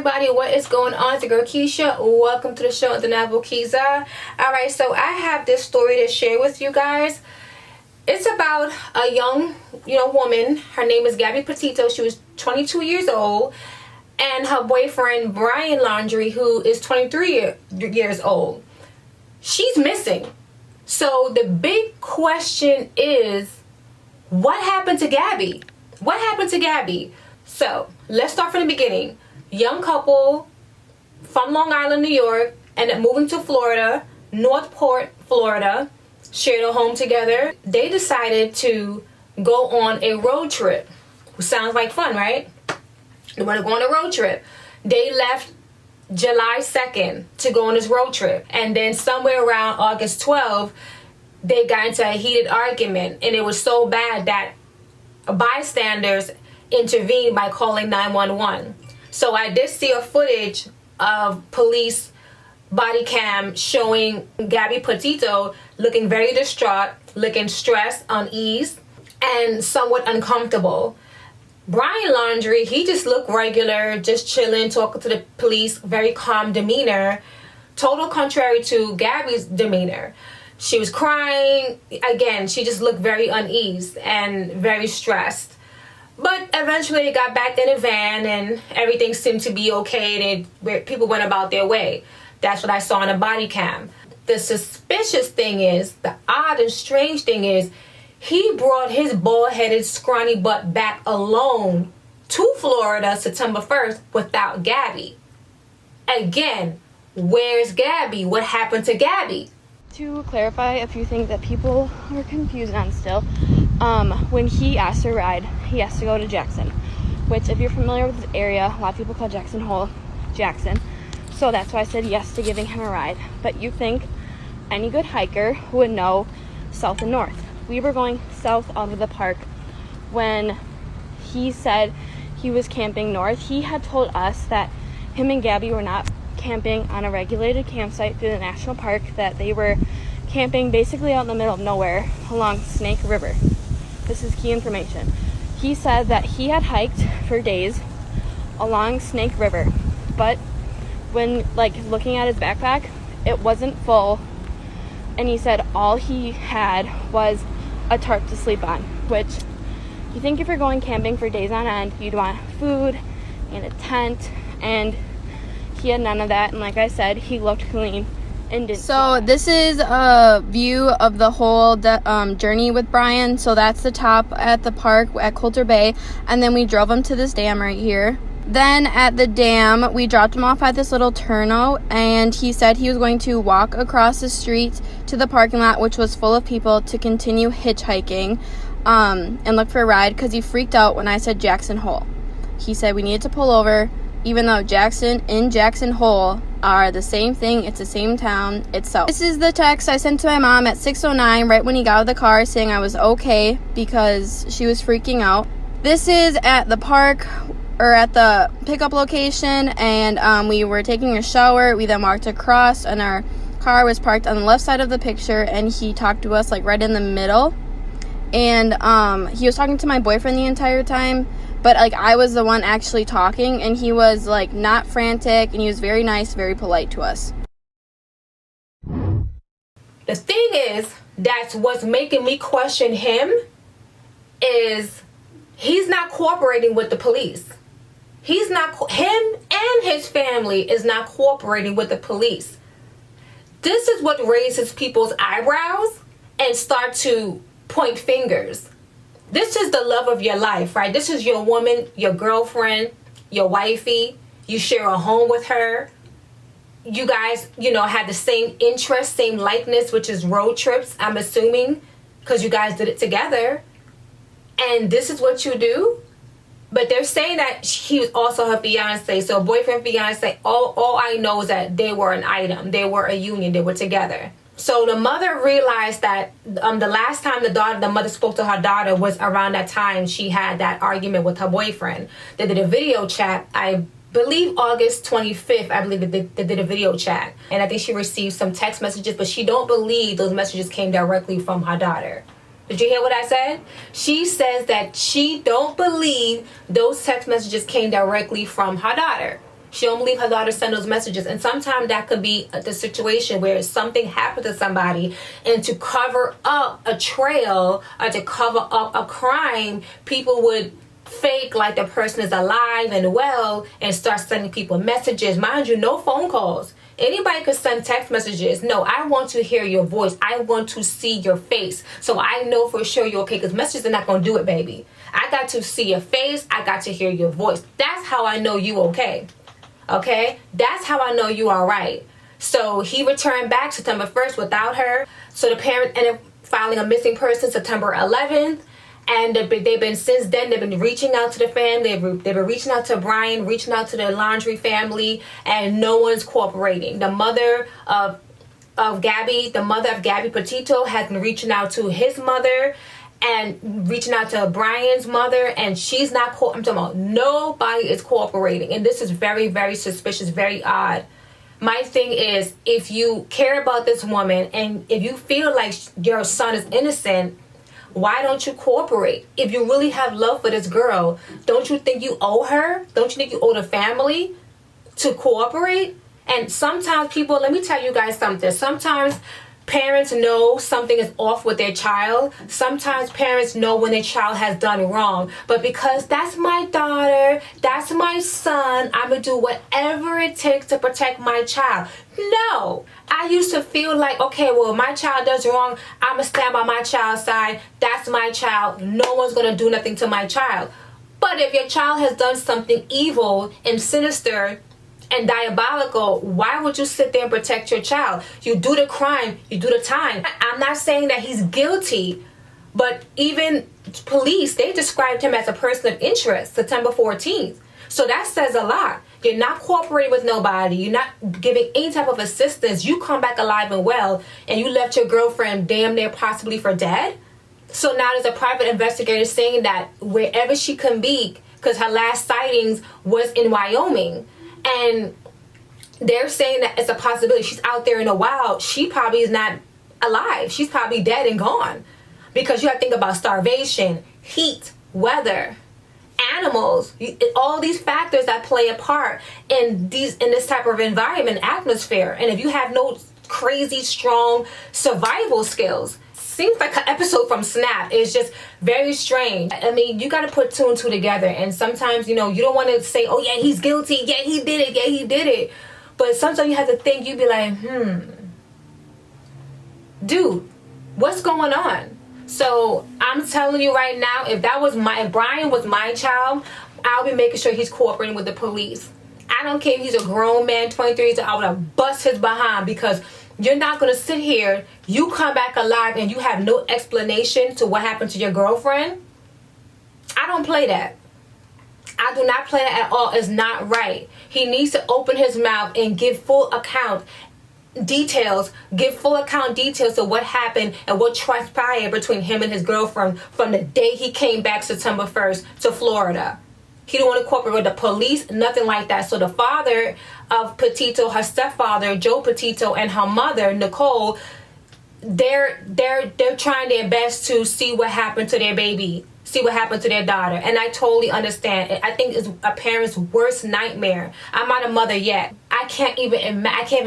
everybody, what is going on? It's the girl Keisha. Welcome to the show, Undeniable Keziah. Alright, so I have this story to share with you guys. It's about a young, woman. Her name is Gabby Petito. She was 22 years old. And her boyfriend, Brian Laundrie, who is 23 years old. She's missing. So the big question is, what happened to Gabby? What happened to Gabby? So let's start from the beginning. Young couple from Long Island, New York, and then moving to Florida, Northport, Florida, shared a home together. They decided to go on a road trip. Sounds like fun, right? They want to go on a road trip. They left July 2nd to go on this road trip. And then somewhere around August 12th, they got into a heated argument. And it was so bad that bystanders intervened by calling 911. So I did see a footage of police body cam showing Gabby Petito looking very distraught, looking stressed, uneasy, and somewhat uncomfortable. Brian Laundrie, he just looked regular, just chilling, talking to the police, very calm demeanor, total contrary to Gabby's demeanor. She was crying. Again, she just looked very uneasy and very stressed. But eventually they got back in the van and everything seemed to be okay and people went about their way. That's what I saw on the body cam. The suspicious thing is, the odd and strange thing is, he brought his bald-headed, scrawny butt back alone to Florida September 1st without Gabby. Again, where's Gabby? What happened to Gabby? To clarify a few things that people are confused on still, when he asked to ride, he asked to go to Jackson, which if you're familiar with the area, a lot of people call Jackson Hole Jackson. So that's why I said yes to giving him a ride. But you think any good hiker would know south and north. We were going south out of the park when he said he was camping north. He had told us that him and Gabby were not camping on a regulated campsite through the national park, that they were camping basically out in the middle of nowhere along Snake River. This is key information. He said that he had hiked for days along Snake River, but when looking at his backpack, it wasn't full, and he said all he had was a tarp to sleep on, which you think if you're going camping for days on end, you'd want food and a tent, and he had none of that. And like I said, he looked clean and didn't. So this is a view of the whole journey with Brian. So that's the top at the park at Coulter Bay, and then we drove him to this dam right here. Then at the dam, we dropped him off at this little turnout, and he said he was going to walk across the street to the parking lot, which was full of people, to continue hitchhiking and look for a ride, because he freaked out when I said Jackson Hole. He said we needed to pull over, even though Jackson and Jackson Hole are the same thing. It's the same town itself. This is the text I sent to my mom at 6:09, right when he got out of the car, saying I was okay because she was freaking out. This is at the park, or at the pickup location, and we were taking a shower. We then walked across, and our car was parked on the left side of the picture, and he talked to us right in the middle. And he was talking to my boyfriend the entire time, but I was the one actually talking, and he was not frantic, and he was very nice, very polite to us. The thing is, that's what's making me question him, is he's not cooperating with the police. He's not, him and his family is not cooperating with the police. This is what raises people's eyebrows and start to point fingers. This is the love of your life, right? This is your woman, your girlfriend, your wifey. You share a home with her. You guys, had the same interest, same likeness, which is road trips, I'm assuming, because you guys did it together. And this is what you do? But they're saying that he was also her fiance. So boyfriend, fiance, all I know is that they were an item. They were a union. They were together. So the mother realized that the last time the mother spoke to her daughter was around that time she had that argument with her boyfriend. They did a video chat. I believe August 25th, I believe they did a video chat. And I think she received some text messages, but she don't believe those messages came directly from her daughter. Did you hear what I said? She says that she don't believe those text messages came directly from her daughter. She don't believe her daughter send those messages. And sometimes that could be the situation where something happened to somebody, and to cover up a trail or to cover up a crime, people would fake like the person is alive and well and start sending people messages. Mind you, no phone calls. Anybody could send text messages. No, I want to hear your voice. I want to see your face, so I know for sure you're okay, because messages are not going to do it, baby. I got to see your face. I got to hear your voice. That's how I know you okay. Okay? That's how I know you all right. So he returned back September 1st without her. So the parent ended up filing a missing person September 11th. And they've been since then, they've been reaching out to the family. They've been reaching out to Brian, reaching out to the Laundrie family, and no one's cooperating. The mother of Gabby Petito has been reaching out to his mother and reaching out to Brian's mother, and she's not. I'm talking about nobody is cooperating, and this is very, very suspicious, very odd. My thing is, if you care about this woman and if you feel like your son is innocent, why don't you cooperate? If you really have love for this girl, don't you think you owe her? Don't you think you owe the family to cooperate? And sometimes people, let me tell you guys something. Sometimes parents know something is off with their child. Sometimes parents know when their child has done wrong. But because that's my daughter, that's my son, I'm going to do whatever it takes to protect my child. No. I used to feel like, okay, well, my child does wrong. I'm going to stand by my child's side. That's my child. No one's going to do nothing to my child. But if your child has done something evil and sinister and diabolical, why would you sit there and protect your child? You do the crime, you do the time. I'm not saying that he's guilty, but even police, they described him as a person of interest September 14th. So that says a lot. You're not cooperating with nobody. You're not giving any type of assistance. You come back alive and well, and you left your girlfriend damn near possibly for dead. So now there's a private investigator saying that wherever she can be, because her last sightings was in Wyoming, and they're saying that it's a possibility she's out there in the wild. She probably is not alive. She's probably dead and gone. Because you have to think about starvation, heat, weather, animals, all these factors that play a part in this type of environment, atmosphere. And if you have no crazy strong survival skills, seems like an episode from Snap. It's just very strange. I mean, you got to put two and two together. And sometimes, you don't want to say, oh yeah, he's guilty. Yeah, he did it. Yeah, he did it. But sometimes you have to think, you'd be like, dude, what's going on? So I'm telling you right now, if Brian was my child, I'll be making sure he's cooperating with the police. I don't care if he's a grown man, 23 years old, I would have bust his behind, because you're not going to sit here, you come back alive, and you have no explanation to what happened to your girlfriend. I don't play that. I do not play that at all. It's not right. He needs to open his mouth and give full account details of what happened and what transpired between him and his girlfriend from the day he came back September 1st to Florida. He don't want to cooperate with the police, nothing like that. So the father of Petito, her stepfather, Joe Petito, and her mother, Nicole, they're trying their best to see what happened to their baby, see what happened to their daughter. And I totally understand. I think it's a parent's worst nightmare. I'm not a mother yet. I can't even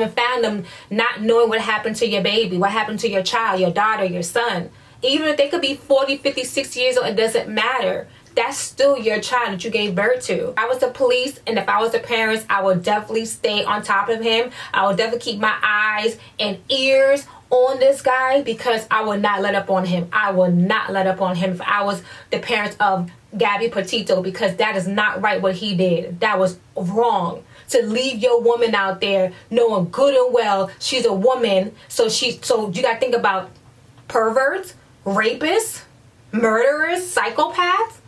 fathom not knowing what happened to your baby, what happened to your child, your daughter, your son. Even if they could be 40, 50, 60 years old, it doesn't matter. That's still your child that you gave birth to. If I was the police and if I was the parents, I would definitely stay on top of him. I would definitely keep my eyes and ears on this guy, because I will not let up on him. I will not let up on him if I was the parents of Gabby Petito, because that is not right what he did. That was wrong. To leave your woman out there knowing good and well she's a woman. So you got to think about perverts, rapists, murderers, psychopaths.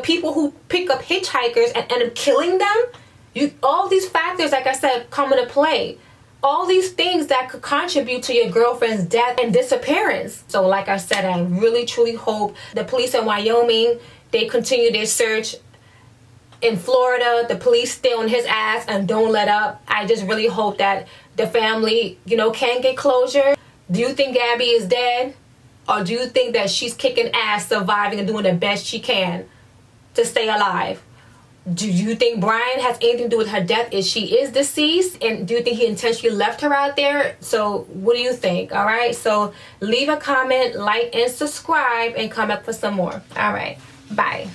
People who pick up hitchhikers and end up killing them. All these factors, like I said, come into play. All these things that could contribute to your girlfriend's death and disappearance. So like I said, I really truly hope the police in Wyoming, they continue their search. In Florida, the police stay on his ass and don't let up. I just really hope that the family, can get closure. Do you think Gabby is dead? Or do you think that she's kicking ass, surviving, and doing the best she can to stay alive? Do you think Brian has anything to do with her death if she is deceased? And do you think he intentionally left her out there? So what do you think? All right. So leave a comment, like, and subscribe, and come up for some more. All right. Bye.